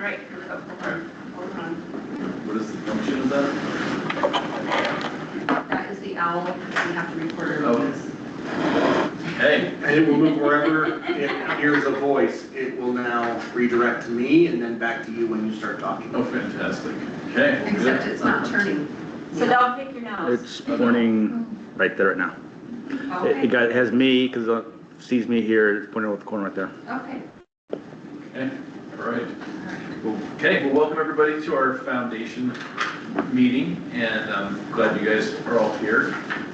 Right, hold on. What is the function of that? That is the owl, we have to record Oh. this. Okay. And it will move wherever it hears a voice. It will now redirect to me and then back to you when you start talking. Oh, fantastic. Okay. well, Except good. it's not turning. So don't pick your nose. It's pointing right there right now. Okay, It has me, because it sees me here, it's pointing over the corner right there. okay. Okay. All right. Well, okay. Well, welcome everybody to our foundation meeting, and I'm glad you guys are all here.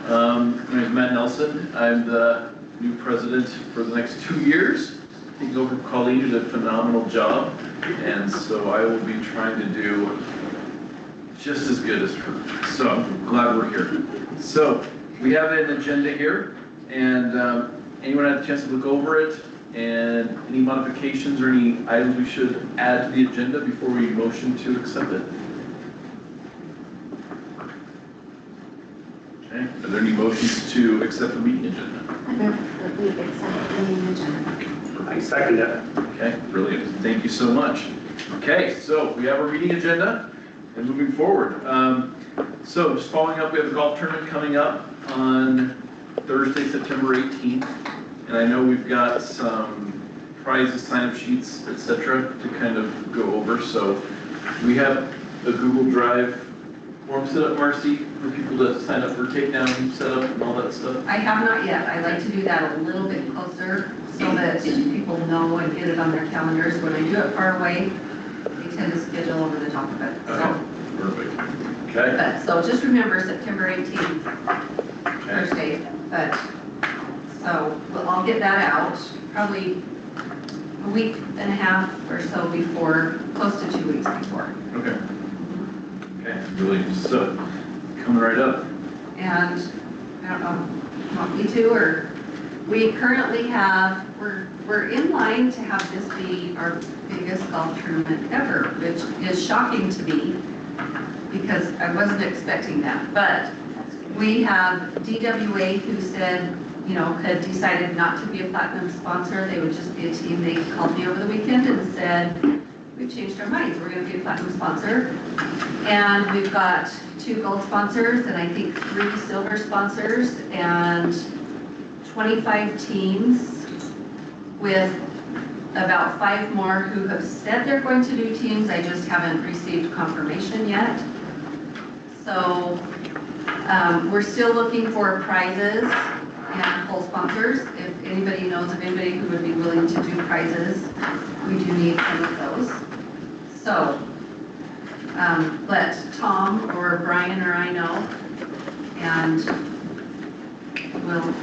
My name is Matt Nelson. I'm the new president for the next 2 years. Taking over from Colleen, who did a phenomenal job, and so I will be trying to do just as good as her. So I'm glad we're here. So we have an agenda here, and anyone had a chance to look over it? And any modifications or any items we should add to the agenda before we motion to accept it? Okay, are there any motions to accept the meeting agenda? I move that we accept the meeting agenda. I second it. Okay, brilliant, thank you so much. Okay, so we have our meeting agenda and moving forward. So just following up, we have the golf tournament coming up on Thursday, September 18th. And I know we've got some prizes, sign-up sheets, etc. to kind of go over. So we have a Google Drive form set up, Marcy, for people to sign up for takedown, setup, and all that stuff. I have not yet. I like to do that a little bit closer so that people know and get it on their calendars. When I do it far away, they tend to schedule over the top of it. So, Perfect. Okay. but, so just remember September 18th, Okay. Thursday. But, so I'll get that out probably a week and a half or so before, close to 2 weeks before. Okay. Okay, brilliant. So coming right up. And I don't know, want me to, or we currently have, we're in line to have this be our biggest golf tournament ever, which is shocking to me because I wasn't expecting that. But we have DWA who said, you know, had decided not to be a platinum sponsor. They would just be a team. They called me over the weekend and said, we've changed our minds. We're going to be a platinum sponsor. And we've got 2 gold sponsors and I think 3 silver sponsors and 25 teams with about 5 more who have said they're going to do teams. I just haven't received confirmation yet. So we're still looking for prizes and full sponsors. If anybody knows of anybody who would be willing to do prizes, we do need some of those. So let Tom or Brian or I know, and we'll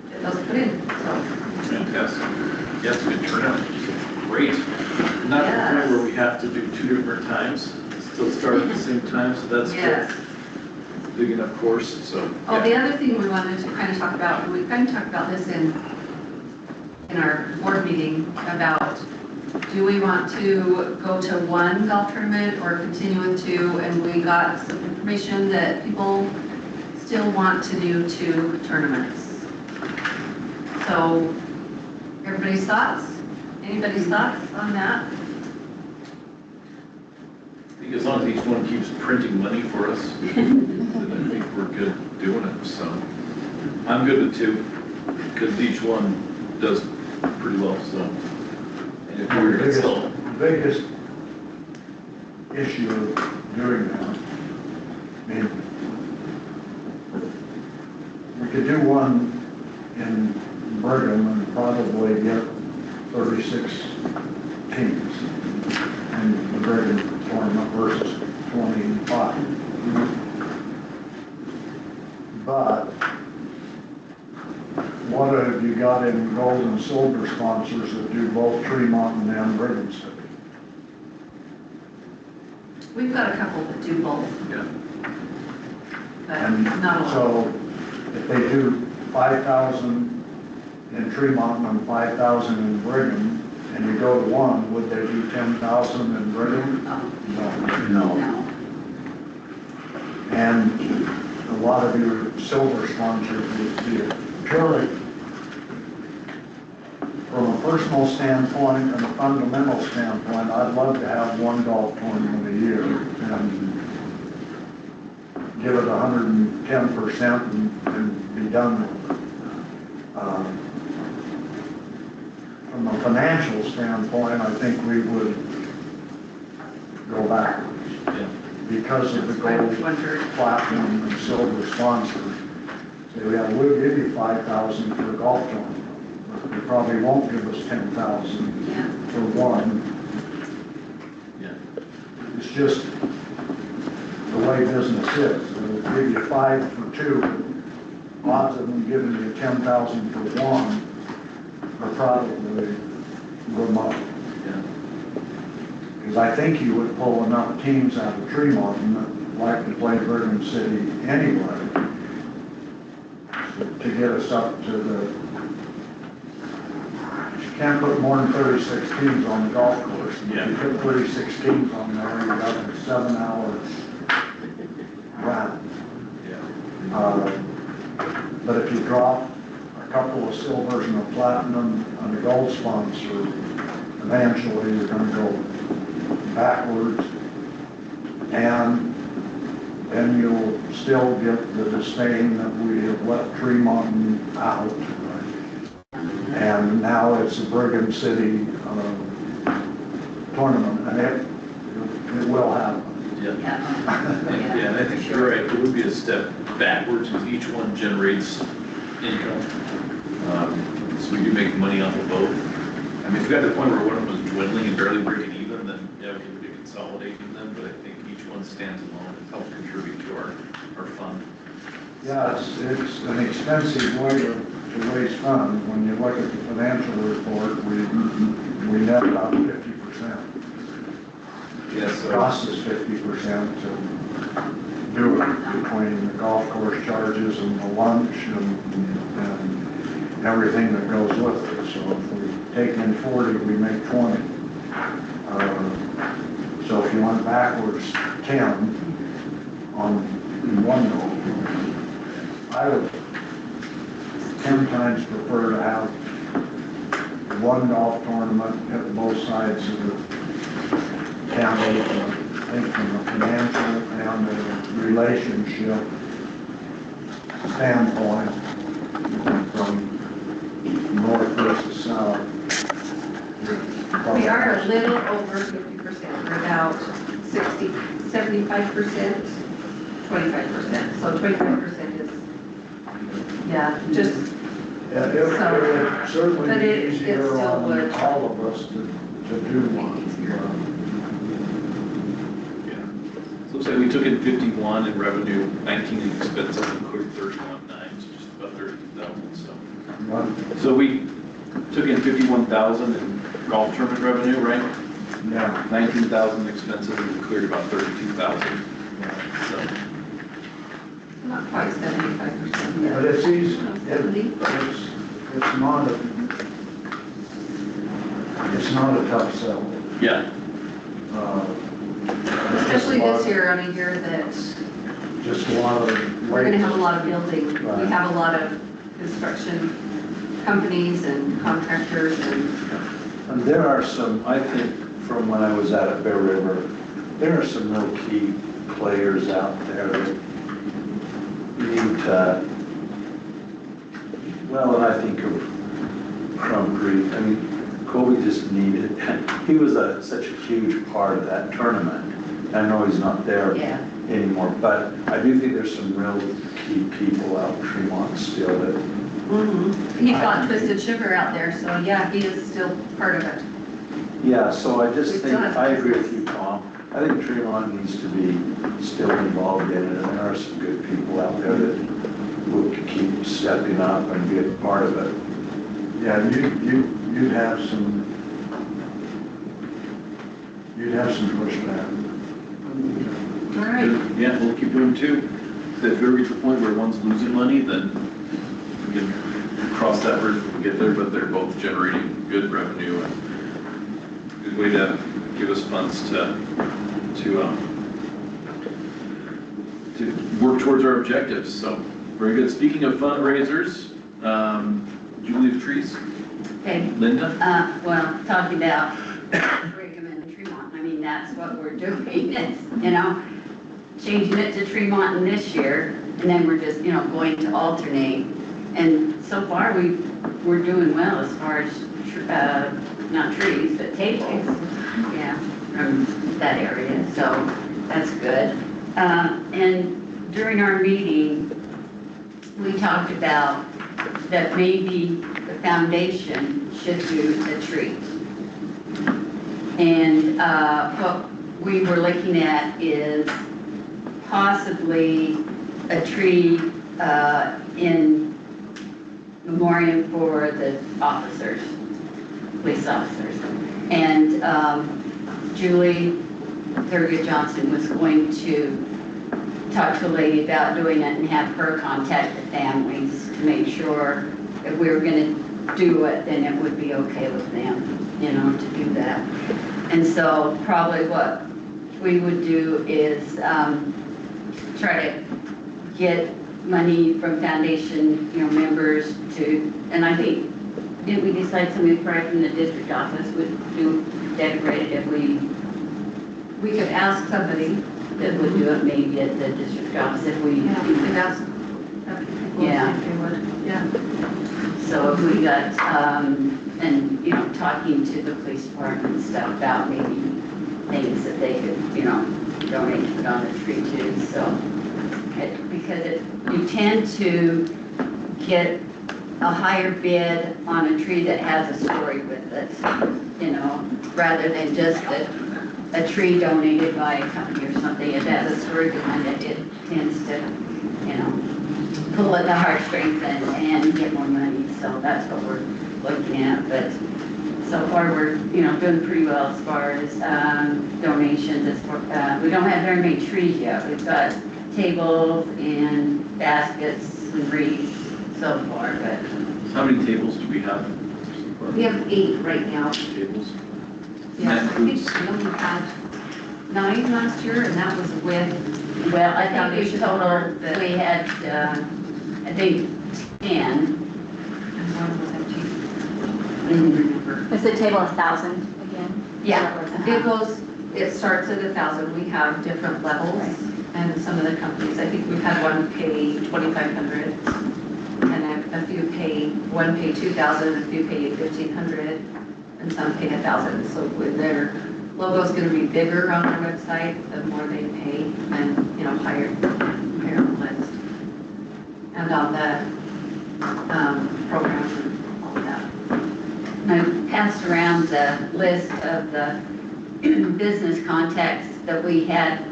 get those put in. So. Fantastic. Yes, good turnout. Great. Not to the point where we have to do 2 different times. Still start at the same time, so that's Yes. good. Big enough course, so. Oh, yeah. the other thing we wanted to kind of talk about, and we kind of talked about this in our board meeting, about do we want to go to 1 golf tournament or continue with 2? And we got some information that people still want to do 2 tournaments. So, everybody's thoughts? Anybody's thoughts on that? I think as long as each one keeps printing money for us, then I think we're good doing it, so. I'm good with 2, because each one does pretty well, so. And if we're gonna sell. Biggest issue of doing that, I mean, we could do one in Brigham and probably get 36 teams in the Brigham tournament versus 25. But what have you got in gold and silver sponsors that do both Tremont and Brigham City? We've got a couple that do both, Yeah. but And not a lot. so if they do 5,000 in Tremont and 5,000 in Brigham, and you go to 1, would they do 10,000 in Brigham? No. No. And a lot of your silver sponsors would be purely from a personal standpoint and a fundamental standpoint, I'd love to have one golf tournament a year and give it 110% and be done with it. From a financial standpoint, I think we would go backwards Yeah. because of the I gold, wondered. platinum, and silver sponsors. Say, yeah, we'll give you 5,000 for a golf tournament, but you probably won't give us 10,000 Yeah. for one. Yeah. It's just the way business is. They'll give you 5 for 2, odds of them giving you 10,000 for one are probably remote. Yeah. Because I think you would pull enough teams out of Tremont that like to play Brigham City anyway to get us up to the, you can't put more than 36 teams on the golf course. Yeah. If you put 36 teams on there, you got a 7-hour round. Yeah. But if you drop a couple of silvers and a platinum and a gold sponsor, eventually you're gonna go backwards, and then you'll still get the disdain that we have left Tremont out. And now it's a Brigham City tournament, and it will happen. Yeah. Yeah. Yeah, and I think you're right, it would be a step backwards because each one generates income. So we do make money off of both. I mean, if we got to the point where one of them was dwindling and barely breaking even, then yeah, we would be consolidating them, but I think each one stands alone and helps contribute to our fund. Yeah, it's an expensive way to raise funds. When you look at the financial report, we net about 50%. Yeah, It so, costs us 50% to do it, between the golf course charges and the lunch and everything that goes with it. So if we take in 40, we make 20. So if you went backwards 10 in one goal, I would 10 times prefer to have one golf tournament at both sides of the county. I think from a financial and a relationship standpoint, from north versus south. We are a little over 50%, we're about 60, 75%, 25%. So 25% is, yeah, just, Yeah, it would but certainly be it easier still on would. all of us to do one. yeah. So looks like we took in 51 in revenue, 19 in expenses, and cleared 31.9, so just about 32,000, so. But, So we took in 51,000 in golf tournament revenue, right? yeah, 19,000 expenses, and we cleared about 32,000. So, not quite 75%. but it's easy. Seventy. It's not a tough sell. yeah, Especially this year, on a year that Just a lot of. we're gonna have a lot of building. We Right. have a lot of construction companies and contractors and, And there are some, I think, from when I was out at Bear River, there are some real key players out there that need to, well, and I think of Crum Creek. I mean, Kobe just needed, he was such a huge part of that tournament. I know he's not there yeah. anymore, but I do think there's some real key people out in Tremont still that, He fought Twisted Sugar out there, so yeah, he is still part of it. yeah, so I just We've think, done it. I agree with you, Tom. I think Tremont needs to be still involved in it, and there are some good people out there that will keep stepping up and be a part of it. Yeah, you'd have some pushback. All right. yeah, we'll keep doing two. If we ever reach the point where one's losing money, then we can cross that bridge when we get there, but they're both generating good revenue and good way to give us funds to work towards our objectives, so very good. Speaking of fundraisers, Julie of Trees. Okay, Linda? well, talking about Brigham and Tremont, I mean, that's what we're doing, it's, you know, changing it to Tremont in this year, and then we're just, you know, going to alternate. And so far, we're doing well as far as, not trees, but tables, yeah, from that area, so that's good. And during our meeting, we talked about that maybe the foundation should do a tree. And what we were looking at is possibly a tree in memoriam for the officers, police officers. And Julie Thurgood Johnson was going to talk to a lady about doing it and have her contact the families to make sure if we were gonna do it, then it would be okay with them, you know, to do that. And so probably what we would do is try to get money from foundation, you know, members to, and I think, didn't we decide somebody probably from the district office would do decorate it if we could ask somebody that would do it maybe at the district office if we. Yeah, we could ask people Yeah. if they would, yeah. So if we got, and, you know, talking to the police department and stuff about maybe things that they could, you know, donate to put on the tree too, so. Because you tend to get a higher bid on a tree that has a story with it, you know, rather than just a tree donated by a company or something. It has a story behind it, it tends to, you know, pull at the heartstrings and get more money. So that's what we're looking at. But so far we're, you know, doing pretty well as far as donations. We don't have very many trees yet. We've got tables and baskets and wreaths so far, but. How many tables do we have? We have 8 right now. Tables? Yes, I And think we only had 9 last year, and that was with, Well, I think we Foundation total, board that- we had, I think 10. and one was empty. I don't remember. Is the table 1,000 again? Yeah. It goes, it starts at 1,000. We have different levels, and some of the companies, I think we've had one pay 2,500, and a few one pay 2,000, a few pay 1,500, and some pay 1,000. So with their logo's going to be bigger on our website, the more they pay, and, you know, higher on the list. And on the programs and all of that. I passed around the list of the business contacts that we had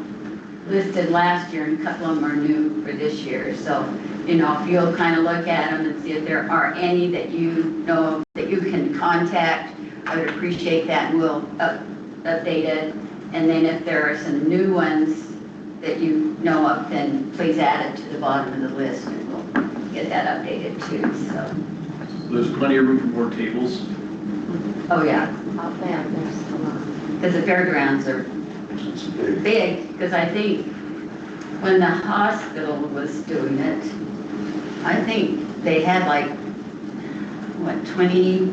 listed last year, and a couple of them are new for this year. So, you know, if you'll kind of look at them and see if there are any that you know of that you can contact, I would appreciate that, and we'll update it. And then if there are some new ones that you know of, then please add it to the bottom of the list, and we'll get that updated too, so. there's plenty of room for more tables. Oh, yeah, Out there, there's a lot. because the fairgrounds are It's big. big, because I think when the hospital was doing it, I think they had like, what, 20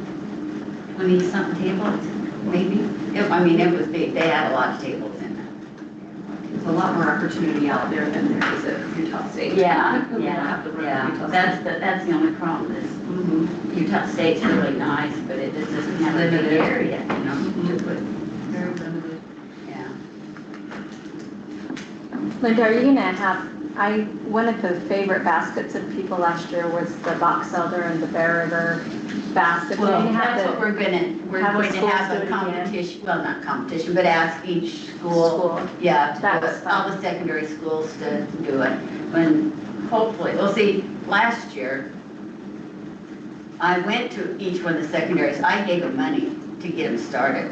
something tables, maybe? I mean, it was big, they had a lot of tables in it. There's a lot more opportunity out there than there is at Utah State. Yeah, We don't have to run to yeah, Utah that's the only problem is Mhm. Utah State's really nice, but it just doesn't have a big Limited. area, you know, to put, Very limited. yeah. Linda, are you gonna have, one of the favorite baskets of people last year was the Box Elder and the Bear River basket. Well, We're gonna have that's to- what we're going to have the have schools a do it again. competition, well, not competition, but ask each school, School. yeah, to That do was it, all fun. the secondary schools to do it. When, hopefully, well, see, last year, I went to each one of the secondaries, I gave them money to get them started.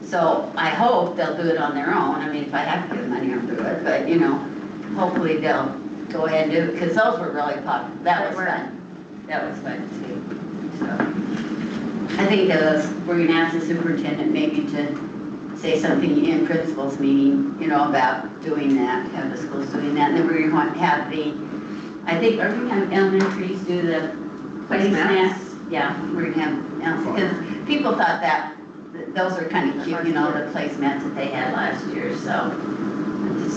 So I hope they'll do it on their own. I mean, if I have to give them money, I'll do it, but, you know, hopefully they'll go ahead and do it, because those were really popular. That was They were. fun. That was fun too, so. I think we're gonna ask the superintendent maybe to say something in principal's meeting, you know, about doing that, have the schools doing that, and then we're gonna have I think, are we gonna have elementaries do the placemats? Yeah, we're gonna have, because people thought that, those are kind of cute, you know, the placemats that they had last year, so.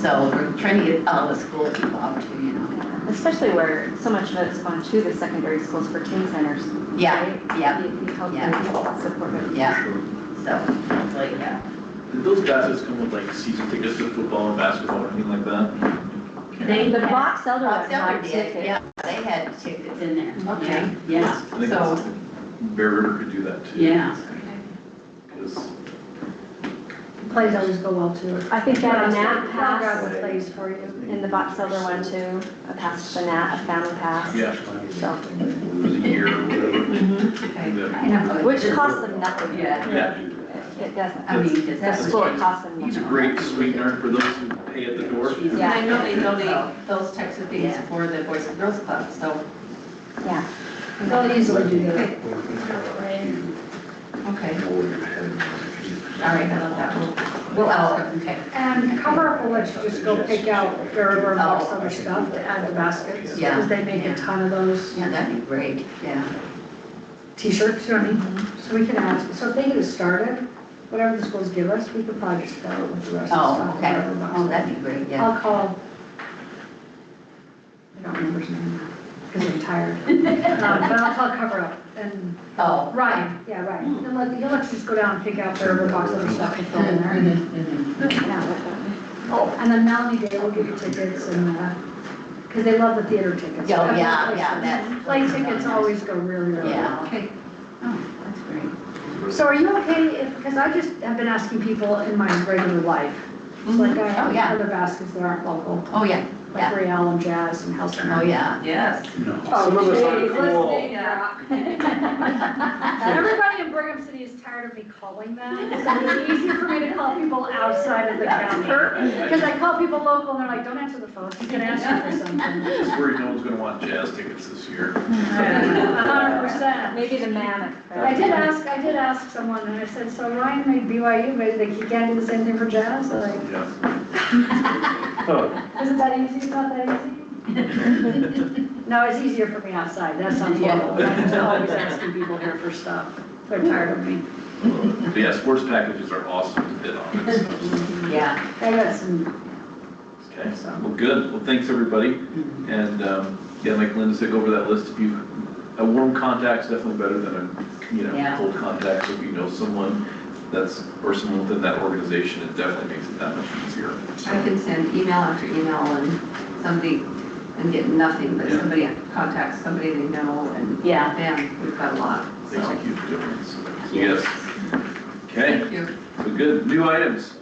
So we're trying to get all the schools involved too, you know. Especially where so much of it's gone to the secondary schools for teen centers. Yeah, right? yeah, You help yeah. them support it. Yeah, so, hopefully, yeah. Did those baskets come with like season tickets to football and basketball or anything like that? The box elder one Box Elder had did, tickets. yeah, they had tickets in there. Okay. Yeah, I think so, Bear River could do that too. yeah. 'Cause Plays always go well too. I think they had a nap I'll grab pass the plays for you. in the box elder one too, a pass to nat, a family pass. Yeah, So, it was a year or whatever. Okay. which costs them nothing. Yeah. Yeah, It doesn't. I mean, because The school, it costs them he's a nothing. great sweetener for those who pay at the door. And Yeah. I know they donate those types of things Yeah. for the Boys and Girls Club, so. Yeah. They'll easily do that. Okay. All right, I love that. We'll ask them. Okay. And cover up will let you just go pick out Bear River and box Oh, other stuff to add to baskets. Yeah. Because they make a ton of those Yeah, that'd be great, yeah. t-shirts, you know what I mean? So we can ask, so if they get it started, whatever the schools give us, we could probably just fill it with the rest of the Oh, stuff. okay. whatever box. Oh, that'd be great, yeah. I'll call, I don't remember his name because I'm tired. But I'll call cover up and Oh. Ryan, yeah, Ryan. He'll let you just go down and pick out Bear River box other stuff and fill in there. Yeah. Oh, and then Melanie Day will give you tickets and, because they love the theater tickets. Oh, yeah, yeah, that's. Play tickets always go really, really Yeah. well. Okay. Oh, that's great. So are you okay if, because I just have been asking people in my regular life, like I Oh, have yeah. other baskets that aren't local, Oh, yeah, like yeah. Real and Jazz and House Center. Oh, yeah. Yes. Oh, Some of us okay, aren't cool. listening, Everybody in Brigham City is tired of me calling them, so it's easier for me to call people outside of the county. Because I call people local and they're like, don't answer the phone, he's gonna ask you for something. Just worried no one's gonna want jazz tickets this year. 100%. Maybe the mammoth. I did ask someone, and I said, so Ryan made BYU, but like, you can't do the same thing for Jazz? They're like, Yeah. isn't that easy? It's not that easy? No, it's easier for me outside, that sounds horrible. I'm just always asking people here for stuff. They're tired of me. But yeah, sports packages are awesome to bid on. Yeah. I got some, Okay, well, good. Well, thanks, everybody. And, yeah, like Linda said, go over that list. If you, a warm contact's definitely better than a, you know, Yeah. cold contact. So if you know someone that's, or someone within that organization, it definitely makes it that much easier. I can send email after email and somebody, and get nothing, but Yeah. somebody contacts somebody they know, and Yeah. bam, we've got a lot. Makes So, a huge difference. So yes. Okay. thank you. So good, new items.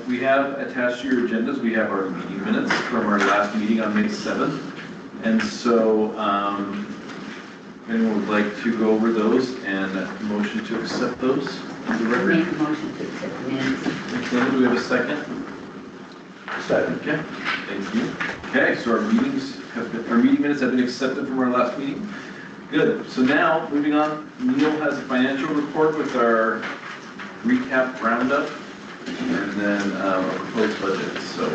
We have attached to your agendas, we have our meeting minutes from our last meeting on May 7th. And so, if anyone would like to go over those and motion to accept those for the record. Make a motion to accept the minutes. Okay, do we have a second? Second. Okay, thank you. Okay, so our meeting minutes have been accepted from our last meeting. Good, so now, moving on, Neil has a financial report with our recap roundup, and then our proposed budget, so.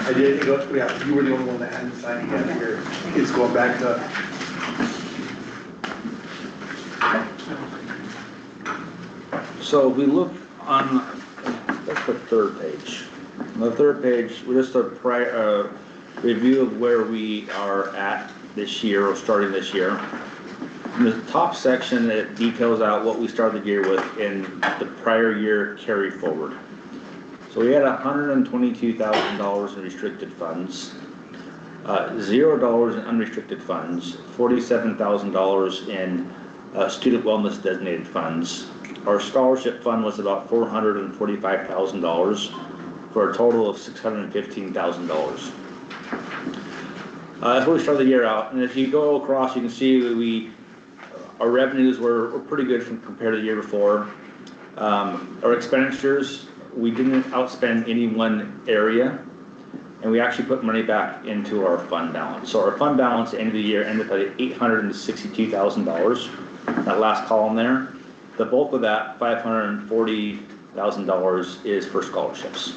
I did, yeah, you were the only one that hadn't signed it yet, here. It's going back to. So if we look on, that's the third page. On the third page, we're just a review of where we are at this year, or starting this year. In the top section, it details out what we started the year with in the prior year carry forward. So we had $122,000 in restricted funds, $0 in unrestricted funds, $47,000 in student wellness designated funds. Our scholarship fund was about $445,000 for a total of $615,000. That's where we started the year out. And if you go across, you can see that our revenues were pretty good compared to the year before. Our expenditures, we didn't outspend any one area, and we actually put money back into our fund balance. So our fund balance at the end of the year ended up at $862,000, that last column there. The bulk of that, $540,000, is for scholarships.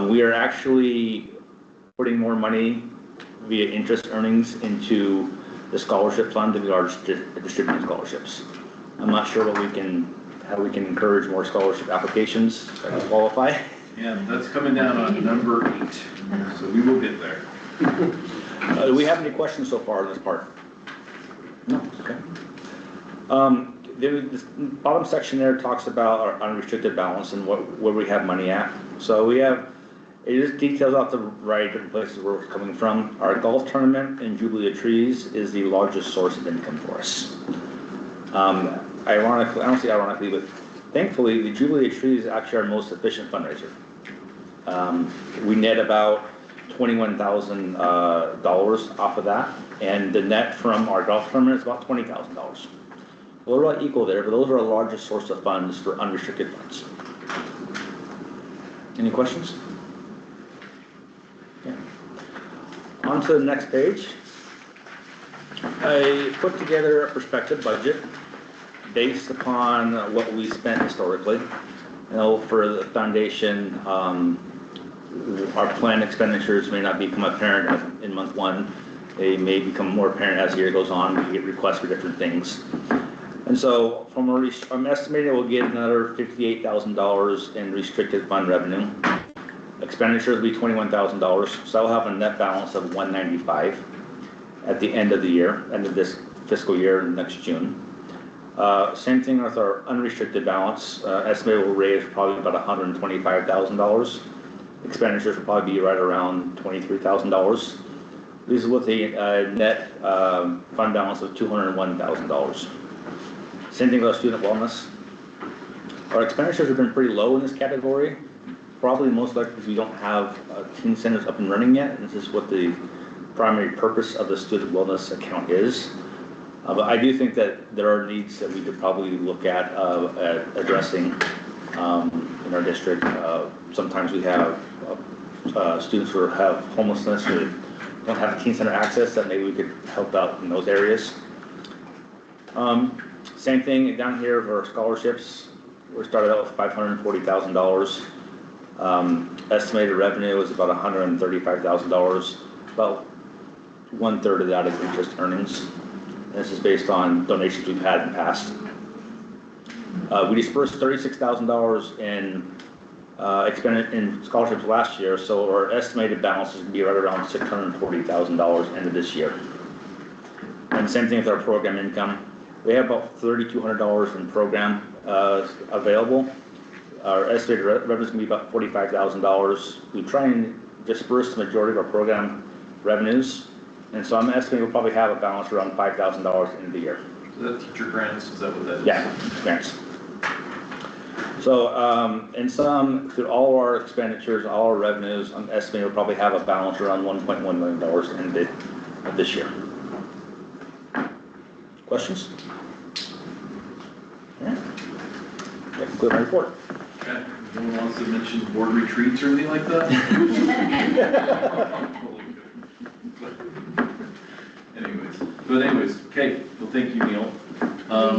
We are actually putting more money via interest earnings into the scholarship fund to start distributing scholarships. I'm not sure how we can encourage more scholarship applications that qualify. Yeah, that's coming down on number 8, so we will get there. Do we have any questions so far on this part? No, okay. The bottom section there talks about our unrestricted balance and where we have money at. So it just details out the variety of different places where we're coming from. Our golf tournament in Jubilee of Trees is the largest source of income for us. Ironically, I don't say ironically, but thankfully, the Jubilee of Trees is actually our most efficient fundraiser. We net about $21,000 off of that, and the net from our golf tournament is about $20,000. We're about equal there, but those are our largest source of funds for unrestricted funds. Any questions? Yeah. On to the next page. I put together a prospective budget based upon what we spent historically. For the foundation, our planned expenditures may not become apparent in month 1. They may become more apparent as the year goes on. We get requests for different things. And so I'm estimating we'll get another $58,000 in restricted fund revenue. Expenditures will be $21,000, so I'll have a net balance of $195 at the end of the year, end of this fiscal year next June. Same thing with our unrestricted balance. Estimated we'll raise probably about $125,000. Expenditures will probably be right around $23,000. These are with a net fund balance of $201,000. Same thing with our student wellness. Our expenditures have been pretty low in this category, probably most likely because we don't have teen centers up and running yet. And this is what the primary purpose of the student wellness account is. But I do think that there are needs that we could probably look at addressing in our district. Sometimes we have students who have homelessness who don't have teen center access that maybe we could help out in those areas. Same thing down here for scholarships. We started out with $540,000. Estimated revenue is about $135,000. About 1/3 of that is interest earnings. This is based on donations we've had in the past. We dispersed $36,000 in scholarships last year, so our estimated balance is going to be right around $640,000 end of this year. And same thing with our program income. We have about $3,200 in program available. Our estimated revenue is going to be about $45,000. We try and disperse the majority of our program revenues, and so I'm estimating we'll probably have a balance around $5,000 end of the year. Is that teacher grants? Is that what that is? Yeah, grants. So, in sum, through all our expenditures, all our revenues, I'm estimating we'll probably have a balance around $1.1 million end of this year. Questions? Yeah. That concludes my report. Okay. Anyone wants to mention board retreats or anything like that? Anyways, okay, well, thank you, Neil. We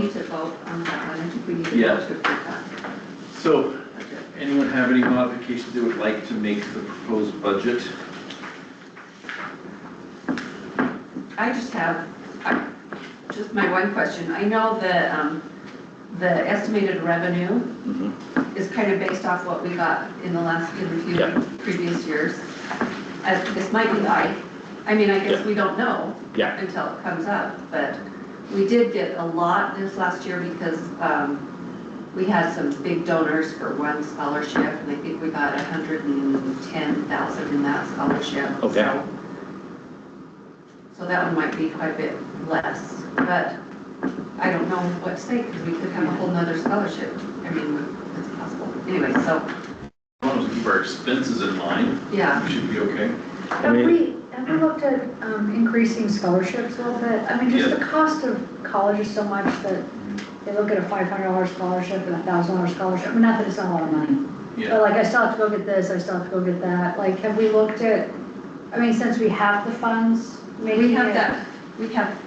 need to vote on that one, I think we need to Yeah. vote to approve that. So, anyone have any modifications they would like to make to the proposed budget? I just have, just my one question. I know the estimated revenue is kind of based off what we got in the few previous years. This might be high. I mean, I guess we don't know until it comes up, but we did get a lot this last year because we had some big donors for one scholarship, and I think we got $110,000 in that scholarship. Okay. So that one might be quite a bit less, but I don't know what to say because we could have a whole nother scholarship. I mean, it's possible. Anyway, so. As long as we keep our expenses in line, Yeah. we should be okay. Have we looked at increasing scholarships a little bit? I mean, just the cost of college is so much that they look at a $500 scholarship and a $1,000 scholarship. I mean, not that it's not a lot of money. Yeah. But like, I still have to go get this, I still have to go get that. Like, have we looked at, I mean, since we have the funds, maybe. We have that,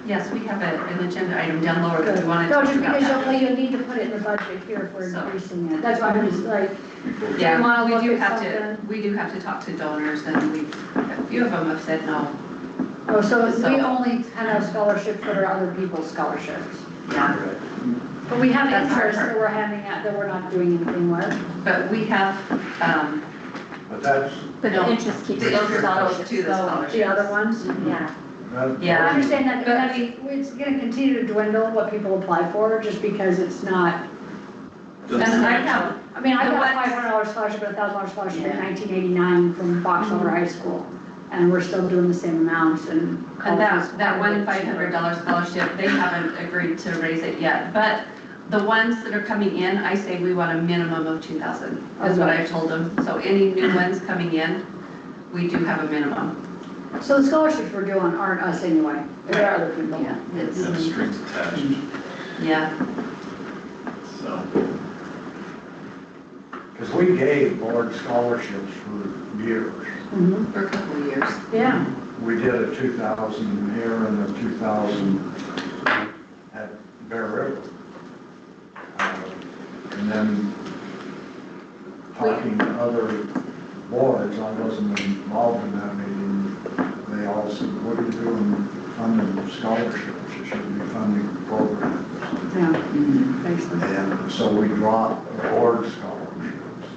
yes, we have an agenda item down lower that we wanted to No, talk just about because that. you'll need to put it in the budget here for So. increasing it. That's why I'm just like, Yeah, wanna we look do at have something? to talk to donors, and a few of them have said no. Oh, so So- we only hand out scholarships that are other people's scholarships. Yeah, But we have That's our interest part. that we're handing out, that we're not doing anything with. but we have, But that's, But No, the interest keeps the those interest scholarships goes to the going. scholarships. The other ones? Yeah, that. Yeah. I understand that, but But that's, it's gonna continue to dwindle what people apply for, just because it's not, and I have, I mean, I The got a ones- $500 scholarship and a $1,000 scholarship in Yeah. 1989 from Box Elder High School, and we're still doing the same amounts and. and that one $500 scholarship, they haven't agreed to raise it yet, but the ones that are coming in, I say we want a minimum of 2,000, is what I've told them. So any new ones coming in, we do have a minimum. So the scholarships we're doing aren't us anyway, they're other people. Yeah, it's, Have strings attached, yeah, so. Because we gave board scholarships for years. Mhm. for a couple of years. Yeah, We did a 2,000 here and a 2,000 at Bear River. And then talking to other boards, I wasn't involved in that meeting, they all said, what are you doing funding scholarships? You should be funding programs. yeah, makes sense. And so we dropped board scholarships.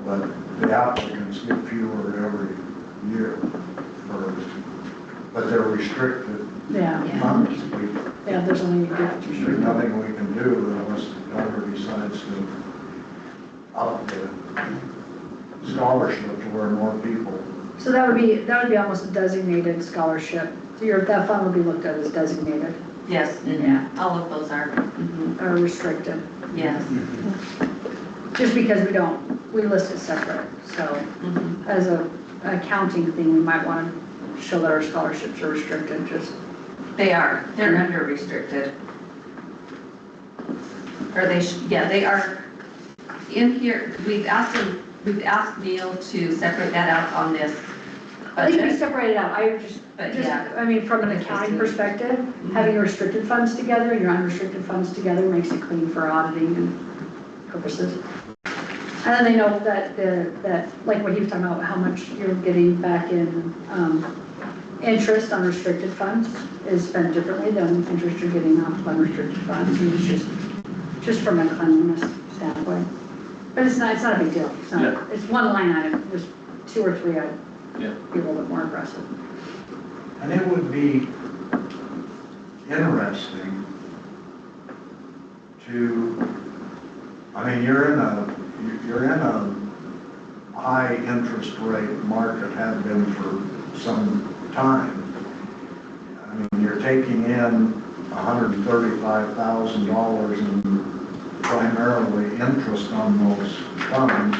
But the applicants get fewer every year but they're restricted Yeah, funds. yeah, there's only, There's nothing we can do unless the governor decides to up the scholarship to where more people. so that would be almost a designated scholarship. So that fund would be looked at as designated Yes, Yeah. all of those are, mhm, or restricted, yes. just because we list it separate. So Mhm. as a accounting thing, we might want to show that our scholarships are restricted, just. They're under restricted. Or yeah, they are in here, we've asked Neil to separate that out on this I think we budget. separated out, But yeah. I mean, from an accounting perspective, having your restricted funds together and your unrestricted funds together makes it clean for auditing and purposes. And then they know that, like what he was talking about, how much you're getting back in, interest on restricted funds is spent differently than interest you're getting off of unrestricted funds. And it's just from a cleanliness standpoint. But it's not a big deal. Yeah. It's one line item, there's 2 or 3, I'd Yeah. be a little bit more aggressive. And it would be interesting to, I mean, you're in a high interest rate market, have been for some time. I mean, you're taking in $135,000 in primarily interest on those funds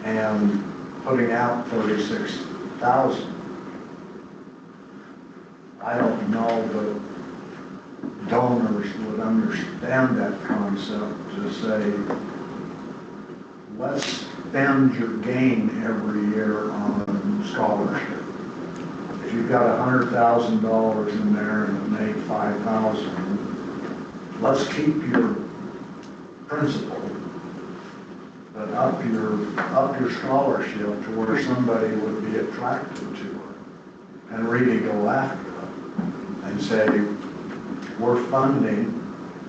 and putting out 36,000. I don't know that donors would understand that concept to say, let's spend your gain every year on scholarship. If you've got $100,000 in there and it made 5,000, let's keep your principal, but up your scholarship to where somebody would be attracted to it and really go after it and say, we're funding.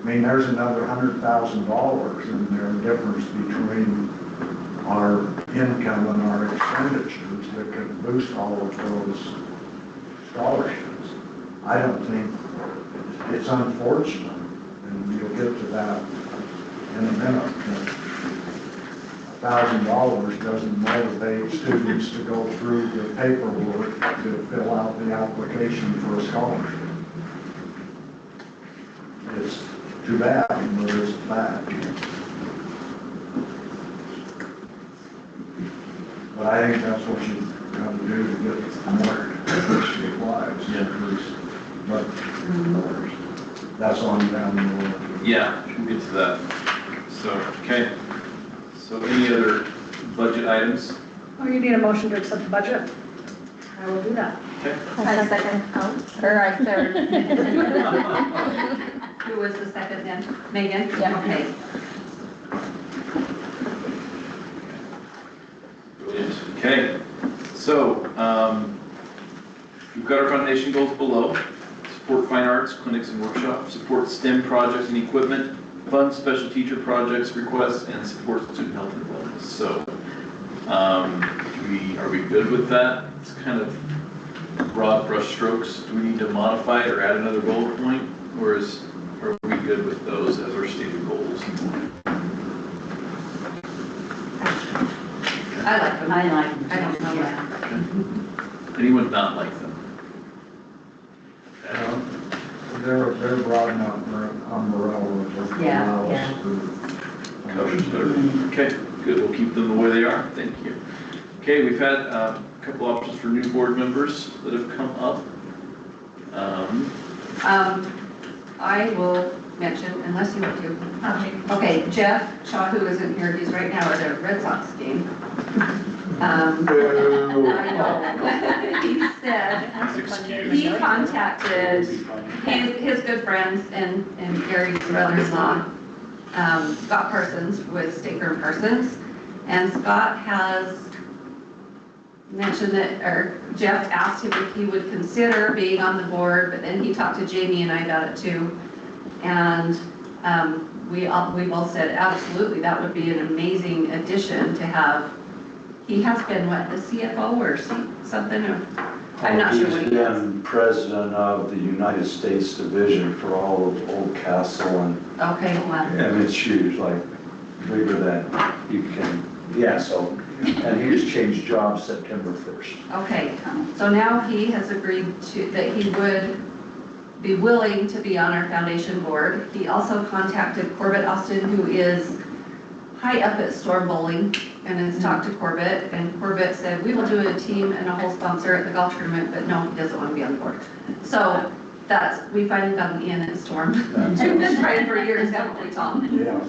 I mean, there's another $100,000 in there, difference between our income and our expenditures that could boost all of those scholarships. I don't think, it's unfortunate, and you'll get to that in a minute, that $1,000 doesn't motivate students to go through the paperwork to fill out the application for a scholarship. It's too bad, but it's a fact. But I think that's what you got to do to get more diversity of lives. Yeah. But that's on down the road. Yeah, we'll get to that. So, okay. So any other budget items? Oh, you need a motion to accept the budget? I will do that. Okay. I second, or I third. Who was the second then? Megan? Yeah. Okay. Brilliant. Okay. So, we've got our foundation goals below. Support fine arts, clinics and workshops, support STEM projects and equipment, fund special teacher projects, requests, and support student health and wellness. So, are we good with that? It's kind of broad brush strokes. Do we need to modify it or add another bullet point? Or are we good with those as our stated goals? I like them. I like them. I don't know. Yeah. Anyone not like them? They're broad enough umbrella that Yeah, allow yeah. us to. Covers better. Okay, good, we'll keep them the way they are, thank you. Okay, we've had a couple options for new board members that have come up. I will mention, unless you want to. Okay, Jeff Shaw, who isn't here, he's right now at a Red Sox game. I know. He said, He's excused. he contacted his good friends and Gary's brother-in-law, Scott Parsons with Staker and Parsons. And Scott has mentioned that, or Jeff asked him if he would consider being on the board, but then he talked to Jamie and I about it too. And we both said, absolutely, that would be an amazing addition to have. He has been, what, the CFO or something? I'm not sure what he He's is. been president of the United States Division for all of Old Castle, Okay, well, and it's huge, like bigger than you can, yeah, so, and he just changed jobs September 1st. okay. So now he has agreed that he would be willing to be on our foundation board. He also contacted Corbett Austin, who is high up at Storm Bowling, and has talked to Corbett, and Corbett said, we will do a team and a whole sponsor at the golf tournament, but no, he doesn't want to be on the board. So we finally got him in at Storm. We've been trying for years, haven't we, Tom? Yes,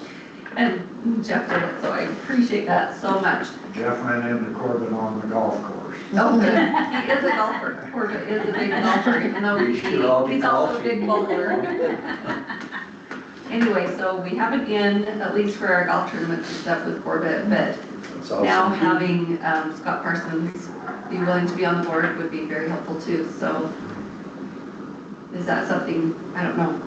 And Jeff did it, so I appreciate that so much. Jeff ran into Corbin on the golf course. Oh, good. He is a golfer. Corbett is a big golfer, even though We should all be he's also a big golfing. bowler. Anyway, so we have it in, at least for our golf tournaments and stuff with Corbett, but That's now awesome. having Scott Parsons be willing to be on the board would be very helpful too, so is that something, I don't know,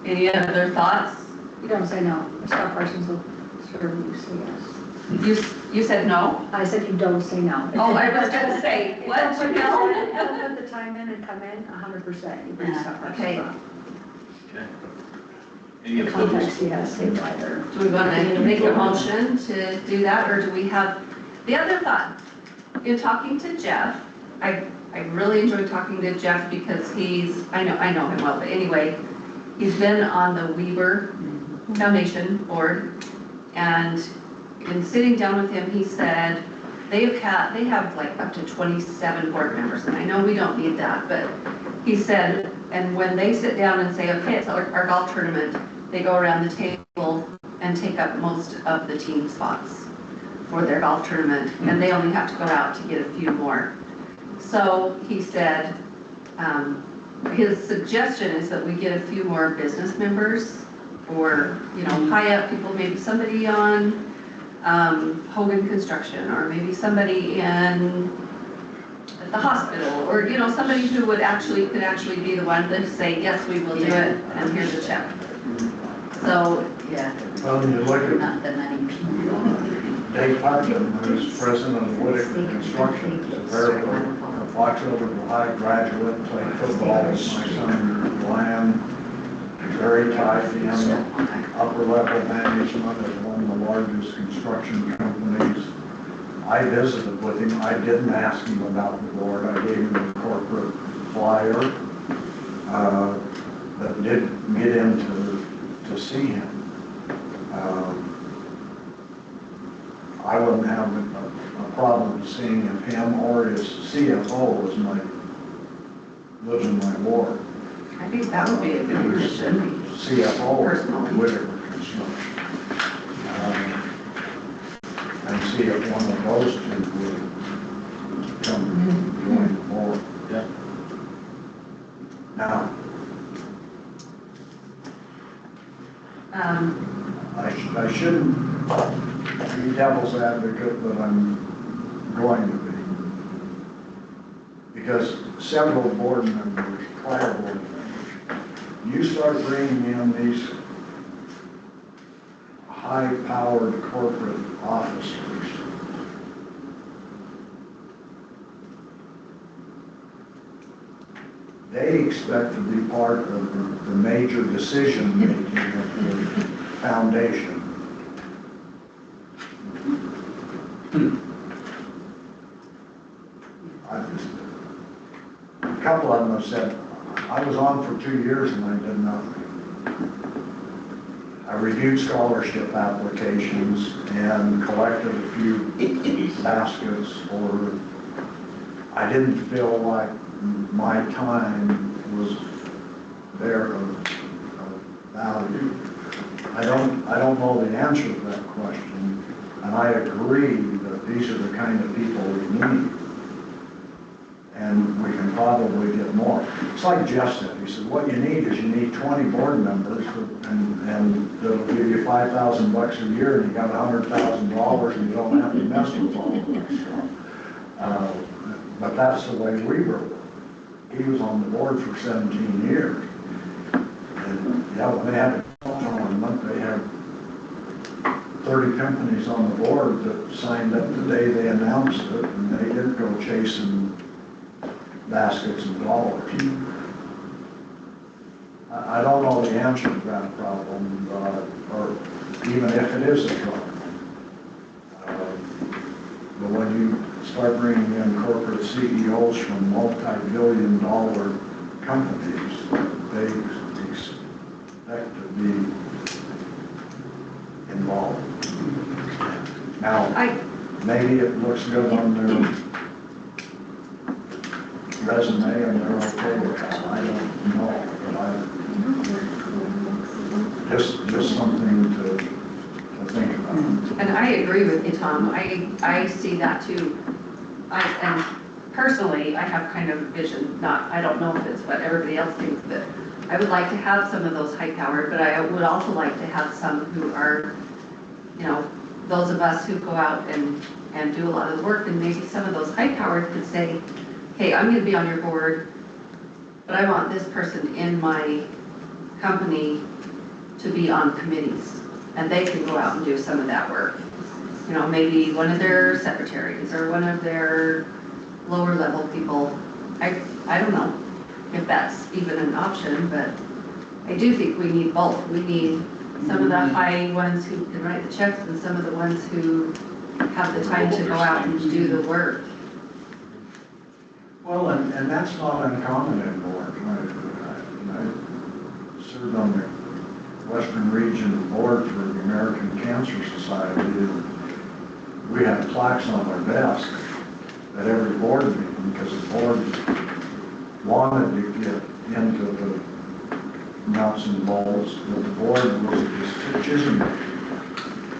any other thoughts? You don't say no. Scott Parsons will serve you, say yes. You said no? I said you don't say no. Oh, I was gonna say, what, If no? he'll put the time in and come in, 100%, you bring Scott Parsons Okay. on. Okay. Any The contacts opposed? he has, stay right there. Do we want to make a motion to do that, or do we have, the other thought, in talking to Jeff, I really enjoyed talking to Jeff because I know him well, but anyway, he's been on the Weaver Foundation board, and in sitting down with him, he said, they have like up to 27 board members, and I know we don't need that, but he said, and when they sit down and say, okay, it's our golf tournament, they go around the table and take up most of the team spots for their golf tournament, and they only have to go out to get a few more. So he said, his suggestion is that we get a few more business members, or, high up people, maybe somebody on Hogan Construction, or maybe somebody at the hospital, or, somebody who could actually be the one to say, yes, we will do it, and here's a check. So, Yeah, Well, when you look at not the money. Dave Parkin, who's president of Whitaker Construction, is a very good Fox River High graduate, played football with my son Glenn, very tight in upper level management at one of the largest construction companies. I visited with him, I didn't ask him about the board, I gave him a corporate flyer, but did get in to see him. I wouldn't have a problem seeing if him or his CFO lives in my ward. I think that would be a good position. CFO Personally. of Whitaker Construction. And see if one of those two would come join the board. Yeah. Now, I shouldn't be devil's advocate, but I'm going to be. because several board members, prior board members, you start bringing in these high-powered corporate officers, they expect to be part of the major decision-making of the foundation. A couple of them have said, I was on for 2 years and I did nothing. I reviewed scholarship applications and collected a few baskets, or I didn't feel like my time was there of value. I don't know the answer to that question, and I agree that these are the kind of people we need. And we can probably get more. It's like Jeff said, he said, what you need is you need 20 board members and they'll give you $5,000 a year and you got $100,000 and you don't have to mess with all of that stuff. But that's the way we were. He was on the board for 17 years. And yeah, when they had a tournament, they had 30 companies on the board that signed up the day they announced it, and they didn't go chasing baskets and dollars. I don't know the answer to that problem, or even if it is a problem. But when you start bringing in corporate CEOs from multi-billion-dollar companies, they expect to be involved. Now, maybe it looks good on their resume and they're okay with that. I don't know, but just something to think about. And I agree with you, Tom. I see that too. And personally, I have kind of a vision, I don't know if it's what everybody else thinks, but I would like to have some of those high-powered, but I would also like to have some who are, those of us who go out and do a lot of the work, and maybe some of those high-powered could say, hey, I'm going to be on your board, but I want this person in my company to be on committees, and they can go out and do some of that work. Maybe one of their secretaries or one of their lower level people. I don't know if that's even an option, but I do think we need both. We need some of the high ones who can write the checks and some of the ones who have the time to go out and do the work. Well, and that's not uncommon in boards. I served on the Western Region Board for the American Cancer Society. We had plaques on our desk at every board meeting because the board wanted to get into the nuts and bolts, but the board was a decision maker.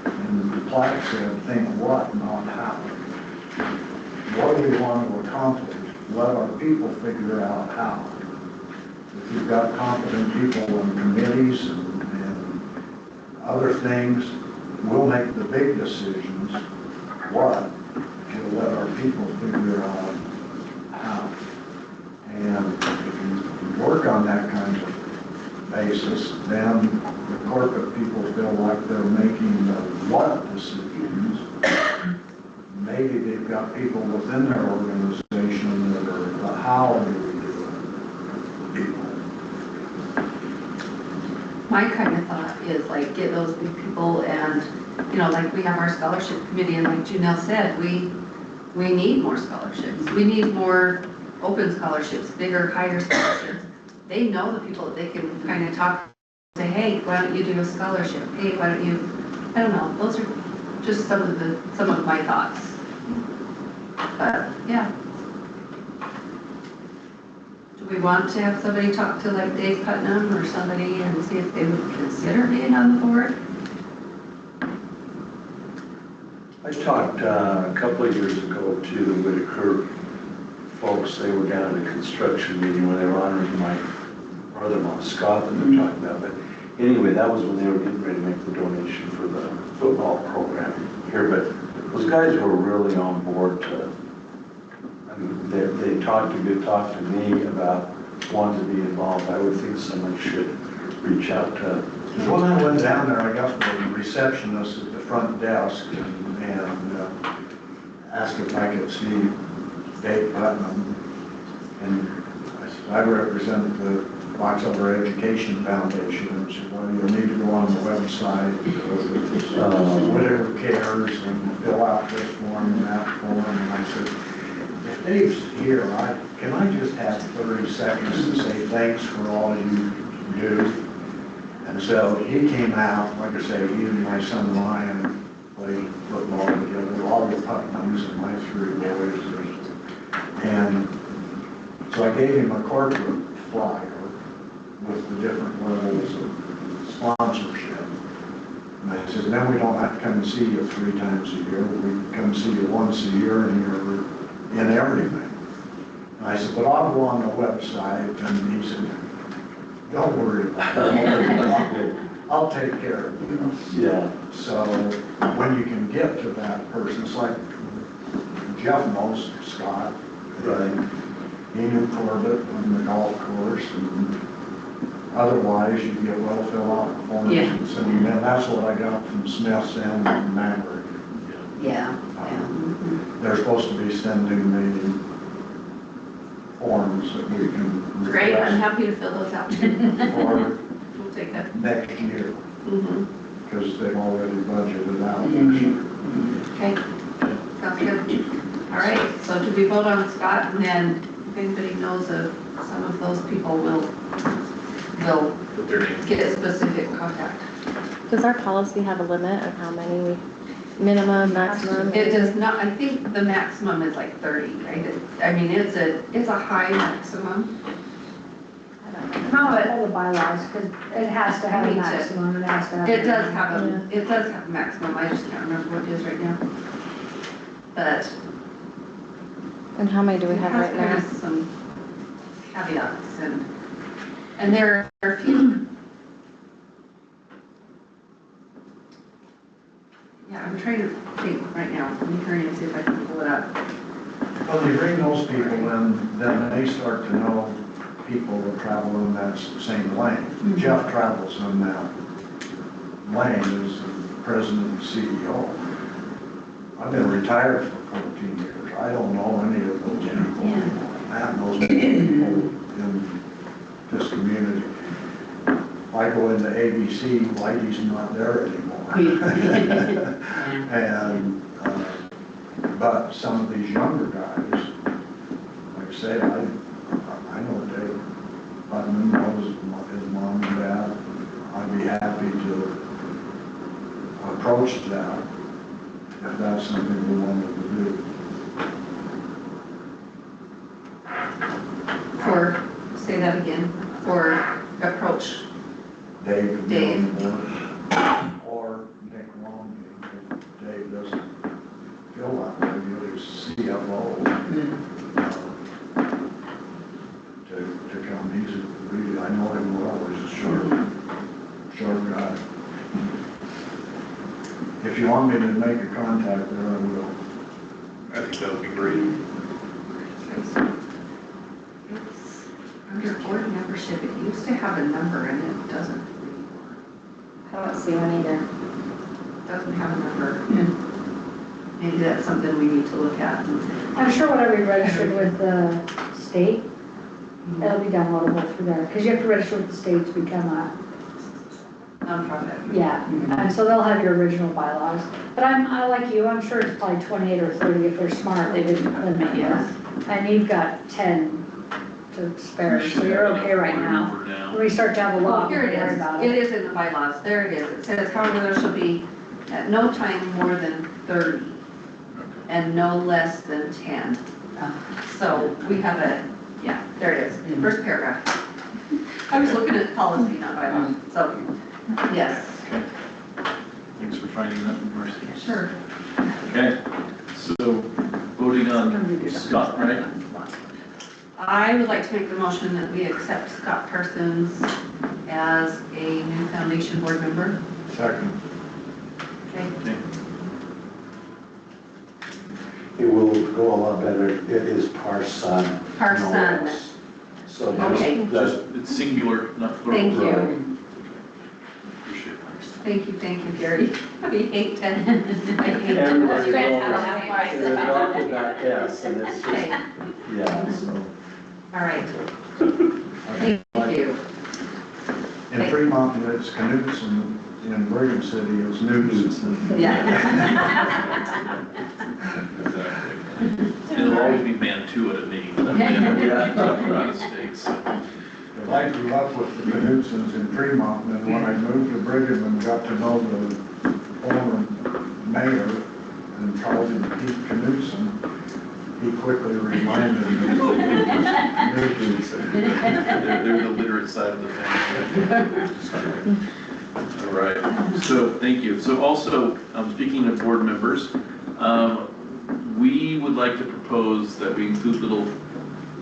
And the plaque said, think what, not how. What do we want to accomplish? Let our people figure out how. If you've got competent people in committees and other things, we'll make the big decisions. What? If you let our people figure out how. And if you work on that kind of basis, then the corporate people feel like they're making the what decisions. Maybe they've got people within their organization that are the how do we do it people. My kind of thought is like get those big people and, like we have our scholarship committee, and like Janelle said, we need more scholarships. We need more open scholarships, bigger, higher scholarships. They know the people that they can kind of talk, say, hey, why don't you do a scholarship? Hey, why don't you, I don't know, those are just some of my thoughts. But, yeah. Do we want to have somebody talk to like Dave Putnam or somebody and see if they would consider being on the board? I talked a couple of years ago to the Whitaker folks. They were down at a construction meeting where they were honoring my brother-in-law, Scott, that they're talking about. But anyway, that was when they were getting ready to make the donation for the football program here. But those guys were really on board to, I mean, they talk to me about wanting to be involved. I would think someone should reach out to. When I went down there, I got the receptionist at the front desk and asked if I could see Dave Putnam. And I said, I represent the Box Elder Education Foundation. And she said, well, you'll need to go on the website, whatever cares, and fill out this form and that form. And I said, if Dave's here, can I just have 30 seconds to say thanks for all you do? And so he came out, like I say, he and my son Ryan played football together, all the Putnams and my 3 boys. And so I gave him a corporate flyer with the different levels of sponsorship. And I said, then we don't have to come and see you 3 times a year. We come see you once a year and you're in everything. And I said, but I'll go on the website. And he said, don't worry about it. I'll take care of you. Yeah. So when you can get to that person, it's like Jeff knows Scott. Right. He knew Corbett on the golf course, and otherwise you get well fill out forms. Yeah. And send them in. That's what I got from Smith's and Maverick. Yeah, They're supposed to be sending me forms that we can Great, I'm request happy to fill those out. for We'll take that. next year, Mhm. because they've already budgeted out. Okay, sounds good. All right, so do we vote on Scott, and then if anybody knows of some of those people, we'll Put their name. get a specific contact. Does our policy have a limit of how many we, minimum, maximum? It does not, I think the maximum is like 30, right? I mean, it's a high maximum. How about all the bylaws, because it has to have a Me too. maximum, it has to have. It does have a maximum, I just can't remember what it is right now. But And how many do we it have has right kind now? of some caveats and there are a few. Yeah, I'm trying to think right now, let me hurry and see if I can pull it up. When you bring those people in, then they start to know people that travel in that same lane. Jeff travels in that lane as the president and CEO. I've been retired for 14 years. I don't know any of those people. Matt knows people in this community. If I go into ABC, Whitey's not there anymore. And, but some of these younger guys, like I say, I know Dave Putnam knows his mom and dad. I'd be happy to approach that if that's something we wanted to do. Say that again, for approach. Dave could be Dave. on the board, or Nick Long, if Dave doesn't feel that way, he'll just CFO. To come, he's really, I know him well, he's a sharp guy. If you want me to make a contact there, I will. I think that would be great. It's under board membership, it used to have a number and it doesn't anymore. I don't see one either. Doesn't have a number. Maybe that's something we need to look at. I'm sure whatever you registered with the state, it'll be downloadable through there, because you have to register with the state to become a, Nonprofit. yeah. And so they'll have your original bylaws. But I like you, I'm sure it's probably 28 or 30 if they're smart, they didn't limit you. And you've got 10 to spare, so you're okay right now. For now. When we start to have a Oh, lot, here we'll it worry is. about It it. is in the bylaws. There it is. It says, however, there shall be at no time more than 30 and no less than 10. So we have yeah, there it is. First paragraph. I was looking at policy, not bylaws. So, yes. Okay. Thanks for finding that, Marcy. Sure. Okay, so voting on Scott, right? I would like to make the motion that we accept Scott Parsons as a new foundation board member. Second. Okay. Okay. It will go a lot better, it is Parson. Parson. So Okay. It's singular, not plural. Thank you. Appreciate it. Thank you, Gary. We hate to, I hate to. Everybody Right. knows, they're adopted that S, and it's just, Okay, yeah, so. all right. Thank you. In Fremont, it's Canoes, and in Brigham City, it's News. Yeah. Exactly. It'll always be Mantua to me, but I'm out of state, so. I grew up with the Canoesons in Fremont, and then when I moved to Brigham and got to know the former mayor and called him Pete Canoeson, he quickly reminded me of They're the literate side of the family. All right, so thank you. So also, speaking of board members, we would like to propose that we include little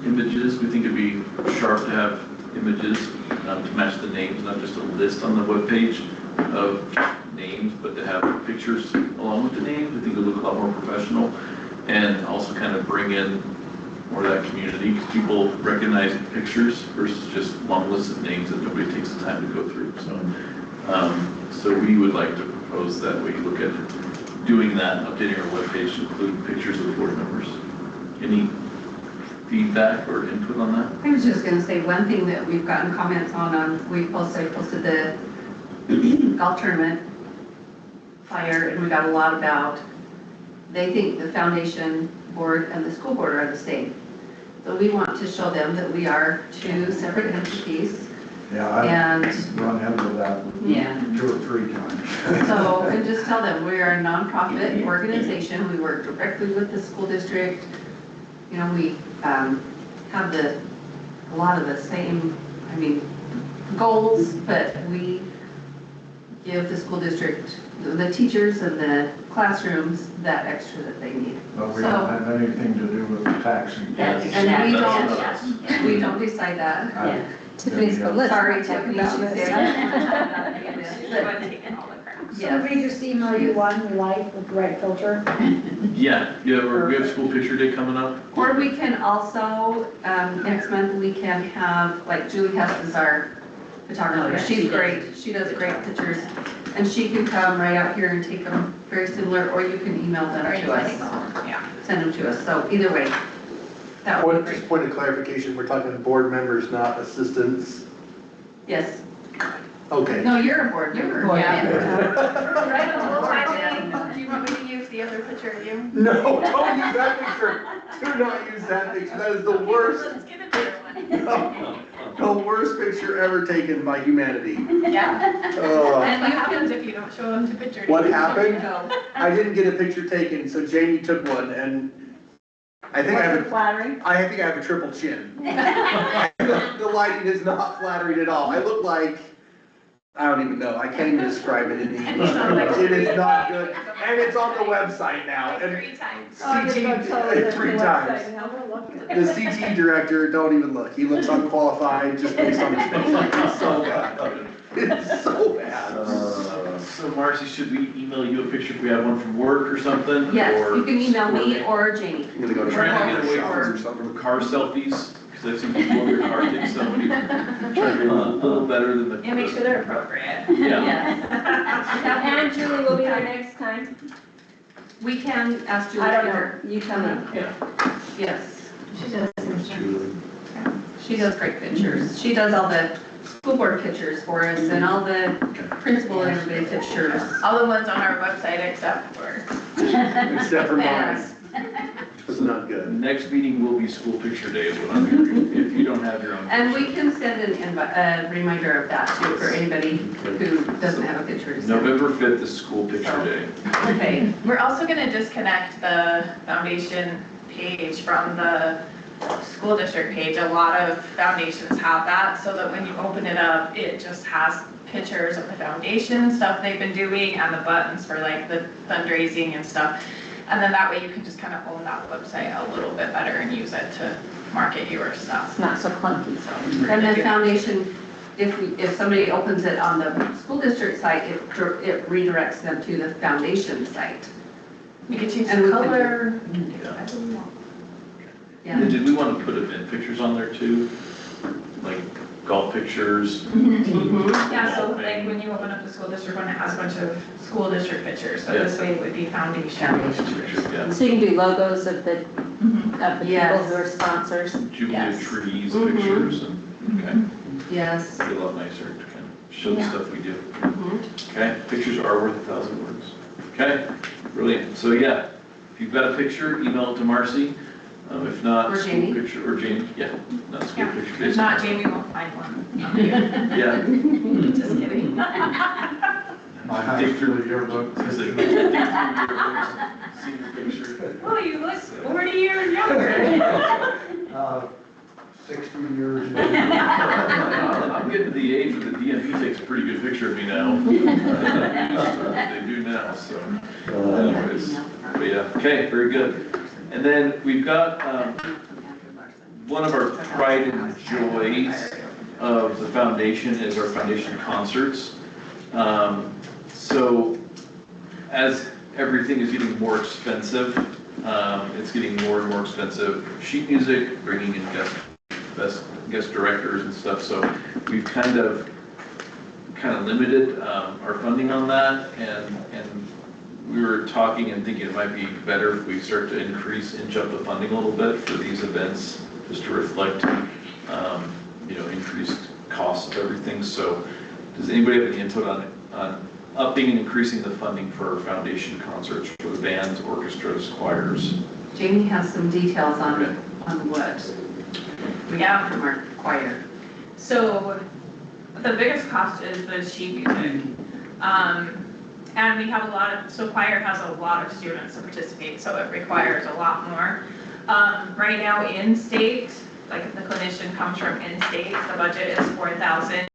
images. We think it'd be sharp to have images to match the names, not just a list on the webpage of names, but to have pictures along with the names. We think it would look a lot more professional and also kind of bring in more of that community, because people recognize pictures versus just long lists of names that nobody takes the time to go through. So we would like to propose that we look at doing that, updating our webpage to include pictures of the board members. Any feedback or input on that? I was just gonna say, one thing that we've gotten comments on, I posted the golf tournament flyer, and we got a lot about, they think the foundation board and the school board are the same. So we want to show them that we are two separate entities, Yeah, I've and run into that yeah. 2 or 3 times. So, and just tell them, we are a nonprofit organization, we work directly with the school district. You know, we have a lot of the same, goals, but we give the school district, the teachers and the classrooms that extra that they need. But we don't have anything to do with the taxing. And we don't decide that. I- Tiffany's the list. Sorry, Talking Tiffany, about she's this. So if we just email you one we like with the right filter? Yeah, we have school picture day coming up. Or we can also, next month, we can have, like Julie Hess is our photographer. She's great. She does great pictures. And she can come right out here and take them very similar, or you can email them to us. Yeah. Send them to us. So either way, that would be great. Just point of clarification, we're talking board members, not assistants. Yes. Okay. No, you're a board member. Do you want me to use the other picture of you? No, don't use that picture. Do not use that picture. That is the worst, Let's get a better one. the worst picture ever taken by humanity. Yeah. Oh. And what happens if you don't show them to picture? What There you happened? go. I didn't get a picture taken, so Jamie took one, and I think I have Flattering. I think I have a triple chin. The lighting is not flattering at all. I look like, I don't even know, I can't even describe it in English. It is not good, and it's on the website now, and 3 times. CT, 3 times. The CT director, don't even look, he looks unqualified just based on his face. It's so bad. It's so bad. So Marcy, should we email you a picture if we have one from work or something? Yes, Or you can email me or Jamie. I'm gonna go We're to trying to get away showers or from something. car selfies, because I've seen people in their car take selfies. Trying to be a little better than the. Yeah, make sure they're appropriate. Yeah. And Julie will be there next time. We can ask Julie. I don't here. know, you tell me. Yeah. Yes, She does. she does great pictures. She does all the school board pictures for us and all the principal and everybody pictures. All the ones on our website except for. Except for mine, Yes. it's not good. Next meeting will be school picture day is what I'm hearing, if you don't have your own. And we can send a reminder of that too for anybody who doesn't have a picture to send. November 5th is school picture day. Okay, We're also gonna disconnect the foundation page from the school district page. A lot of foundations have that, so that when you open it up, it just has pictures of the foundation stuff they've been doing and the buttons for like the fundraising and stuff. And then that way you can just kind of own that website a little bit better and use it to market your stuff. It's not so clunky, so. and the foundation, if somebody opens it on the school district site, it redirects them to the foundation site. We could change And the we could- color. Yeah. And did we want to put event pictures on there too? Like golf pictures? Yeah, so like when you open up the school district one, it has a bunch of school district pictures, so this way it would be foundation. Pictures, yeah. So you can do logos of the people Yes. who are sponsors. Jubilee Yes. trees, Mhm. pictures, and, okay. Yes. It'd be a lot nicer to kind of show the Yeah. stuff we do. Mhm. Okay, pictures are worth 1,000 words. Okay, brilliant. So yeah, if you've got a picture, email it to Marcy. If not, Or school Jamie. picture, or Jamie, yeah, not school Yeah, picture. if not, Jamie won't find one. Yeah. Just kidding. I have through the yearbook. He's like, dig through your books, senior picture. Oh, you look 40 years younger. 60 years. I'm getting to the age where the DMV takes a pretty good picture of me now. They do now, so anyways, but yeah, okay, very good. And then we've got, one of our pride and joys of the foundation is our foundation concerts. So as everything is getting more expensive, it's getting more and more expensive. Sheet music, bringing in guest directors and stuff. So we've kind of limited our funding on that, and we were talking and thinking it might be better if we start to inch up the funding a little bit for these events, just to reflect, increased costs of everything. So does anybody have any input on upping and increasing the funding for foundation concerts for the bands, orchestras, choirs? Jamie has some details on Okay. what we Yeah. got from our choir. So the biggest cost is the sheet music. And we have so choir has a lot of students to participate, so it requires a lot more. Right now in state, like if the clinician comes from in state, the budget is 4,000.